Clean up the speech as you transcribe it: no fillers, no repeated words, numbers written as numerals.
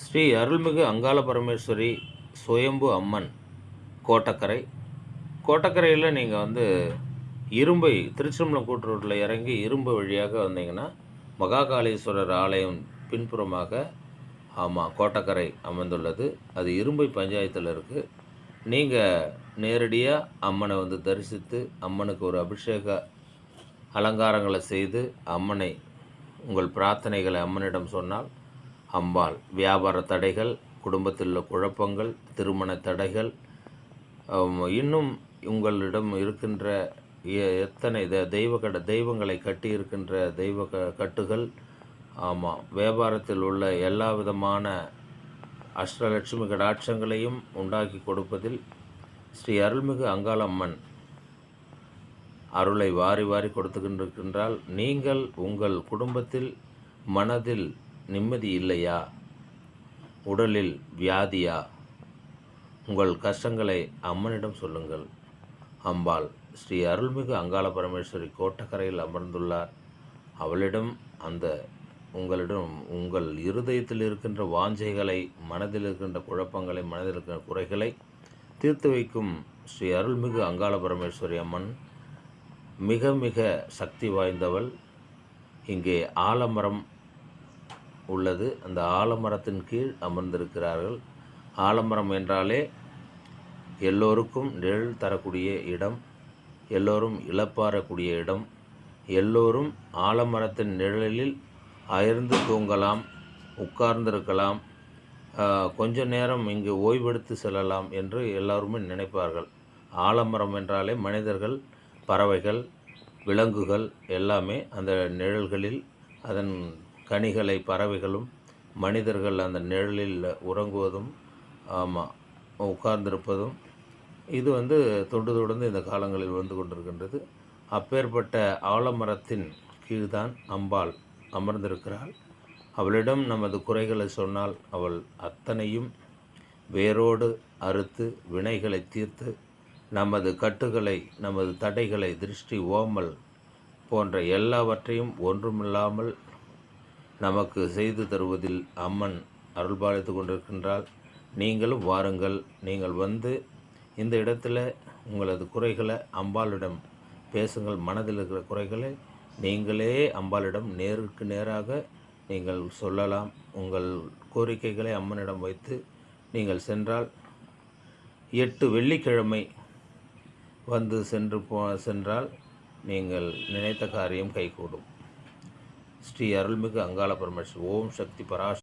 ஸ்ரீ அருள்மிகு அங்காள பரமேஸ்வரி சுயம்பு அம்மன் கோட்டக்கரை. கோட்டக்கரையில் நீங்கள் இரும்பை திருச்சிற்றம்பலம் கூட்டு ரோட்டில் இறங்கி இரும்பு வழியாக வந்தீங்கன்னா மகாகாளீஸ்வரர் ஆலயம் பின்புறமாக கோட்டக்கரை அமைந்துள்ளது. அது இரும்பை பஞ்சாயத்தில் இருக்குது. நீங்கள் நேரடியாக அம்மனை தரிசித்து அம்மனுக்கு ஒரு அபிஷேக அலங்காரங்களை செய்து அம்மனை உங்கள் பிரார்த்தனைகளை அம்மனிடம் சொன்னால் அம்பாள் வியாபார தடைகள், குடும்பத்தில் உள்ள குழப்பங்கள், திருமண தடைகள், இன்னும் உங்களிடம் இருக்கின்ற எத்தனை தெய்வங்களை கட்டி இருக்கின்ற தெய்வ கட்டுகள், வியாபாரத்தில் உள்ள எல்லா விதமான அஷ்டலட்சுமி கடாட்சங்களையும் உண்டாக்கி கொடுப்பதில் ஸ்ரீ அருள்மிகு அங்காளம்மன் அருளை வாரி வாரி கொடுத்துக்கின்றிருக்கின்றால், நீங்கள் உங்கள் குடும்பத்தில் மனதில் நிம்மதி இல்லையா, உடலில் வியாதியா, உங்கள் கஷ்டங்களை அம்மனிடம் சொல்லுங்கள். அம்பாள் ஸ்ரீ அருள்மிகு அங்காள பரமேஸ்வரி கோட்டக்கரையில் அமர்ந்துள்ளார். அவளிடம் உங்களிடம் உங்கள் இருதயத்தில் இருக்கின்ற வாஞ்சைகளை, மனதில் இருக்கின்ற குழப்பங்களை, மனதில் இருக்கின்ற குறைகளை தீர்த்து வைக்கும் ஸ்ரீ அருள்மிகு அங்காள பரமேஸ்வரி அம்மன் மிக மிக சக்தி வாய்ந்தவள். இங்கே ஆலமரம் உள்ளது. அந்த ஆலமரத்தின் கீழ் அமர்ந்திருக்கிறார்கள். ஆலமரம் என்றாலே எல்லோருக்கும் நிழல் தரக்கூடிய இடம், எல்லோரும் இளப்பாறக்கூடிய இடம், எல்லோரும் ஆலமரத்தின் நிழலில் அயர்ந்து தூங்கலாம், உட்கார்ந்திருக்கலாம், கொஞ்ச நேரம் இங்கு ஓய்வெடுத்து செல்லலாம் என்று எல்லோருமே நினைப்பார்கள். ஆலமரம் என்றாலே மனிதர்கள், பறவைகள், விலங்குகள் எல்லாமே அந்த நிழல்களில் அதன் கனிகளை பறவைகளும் மனிதர்கள் அந்த நிழலில் உறங்குவதும் உட்கார்ந்திருப்பதும் இது தொன்று தொடர்ந்து இந்த காலங்களில் வந்து கொண்டிருக்கின்றது. அப்பேற்பட்ட ஆலமரத்தின் கீழ்தான் அம்பாள் அமர்ந்திருக்கிறாள். அவளிடம் நமது குறைகளை சொன்னால் அவள் அத்தனையும் வேரோடு அறுத்து வினைகளை தீர்த்து நமது கட்டுகளை, நமது தடைகளை, திருஷ்டி, ஓமல் போன்ற எல்லாவற்றையும் ஒன்றுமில்லாமல் நமக்கு செய்து தருவதில் அம்மன் அருள்பாலித்து கொண்டிருக்கின்றாள். நீங்களும் வாருங்கள். நீங்கள் இந்த இடத்துல உங்களது குறைகளை அம்பாளிடம் பேசுங்கள். மனதில் இருக்கிற குறைகளை நீங்களே அம்பாளிடம் நேருக்கு நேராக நீங்கள் சொல்லலாம். உங்கள் கோரிக்கைகளை அம்மனிடம் வைத்து நீங்கள் சென்றால் 8 வெள்ளிக்கிழமை சென்றால் நீங்கள் நினைத்த காரியம் கைகூடும். ஸ்ரீ அருள்மிகு அங்காள பரமேஸ்வரி. ஓம் சக்தி பராசக்தி.